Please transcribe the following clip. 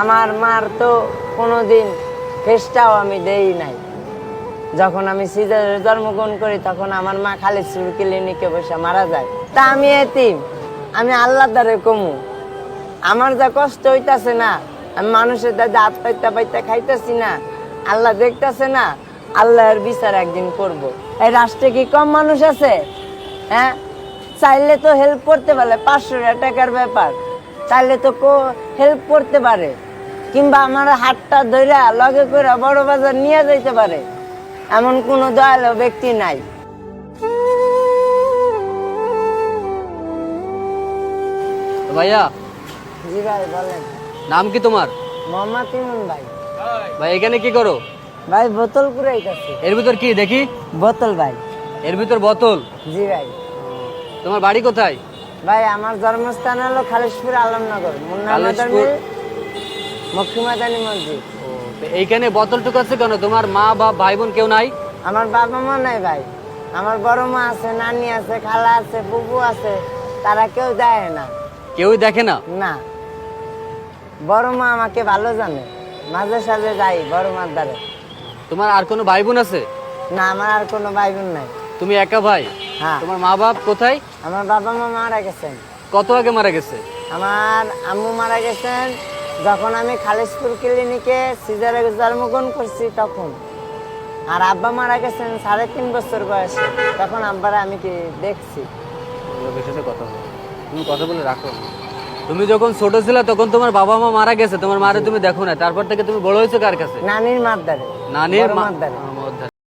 আমার মার তো কোনোদিন ফেসটাও আমি দেই নাই। যখন আমি সিজারে জন্মগ্রহণ করি তখন আমার মা খালিদপুর ক্লিনিকে বসে মারা যায়। তা আমি এতিম, আমি আল্লাহ দ্বারে কমু। আমার যা কষ্ট হইতাছে না, আমি মানুষের দাদা হাত পাইতে পাইতে খাইতেছি না, আল্লাহ দেখতেছে না, আল্লাহর বিচার একদিন করব। এই রাষ্ট্রে কি কম মানুষ আছে? হ্যাঁ, চাইলে তো হেল্প করতে পারে, 500 টাকার ব্যাপার, চাইলে তো হেল্প করতে পারে, কিংবা আমার হাতটা ধইরা লগে করে বড় বাজার নিয়ে যাইতে পারে, এমন কোনো দয়ালু ব্যক্তি নাই। ভাইয়া, জি ভাই বলেন। নাম কি তোমার? মোহাম্মদ ইমন ভাই। ভাই এখানে কি করো? ভাই বোতল কুড়াইতেছি। এর ভিতর কি দেখি? বোতল ভাই। এর ভিতর বোতল? জি ভাই। তোমার বাড়ি কোথায়? ভাই আমার জন্মস্থান হলো খালিশপুর আলমনগর, মুন্না খালিশপুর? মক্কিমাদানি মসজিদ। তো এইখানে বোতল টুকাচ্ছে কেন? তোমার মা বা ভাই বোন কেউ নাই? আমার বাবা মা নাই ভাই, আমার বড় মা আছে, নানি আছে, খালা আছে, বুবু আছে, তারা কেউ দেয় না। কেউই দেখে না? না, বড় মা আমাকে ভালো জানে, মাঝে সাঝে যাই বড় মার দ্বারে। তোমার আর কোনো ভাই বোন আছে? না, আমার আর কোনো ভাই বোন নাই। তুমি একা ভাই? হ্যাঁ। তোমার মা বাপ কোথায়? আমার বাবা মা মারা গেছেন। কত আগে মারা গেছে? আমার আম্মু মারা গেছেন যখন আমি খালিশপুর ক্লিনিকে সিজারে জন্মগ্রহণ করছি তখন। আর আব্বা মারা গেছেন 3.5 বছর বয়সে, তখন আব্বারা আমি কি দেখছি। সাথে কথা বলো, তুমি কথা বলে রাখো। তুমি যখন ছোট ছিলে তখন তোমার বাবা মা মারা গেছে, তোমার মারে তুমি দেখো না, তারপর থেকে তুমি বড় হয়েছো কার কাছে? নানির মার দ্বারে। নানির বড় মার দ্বারে।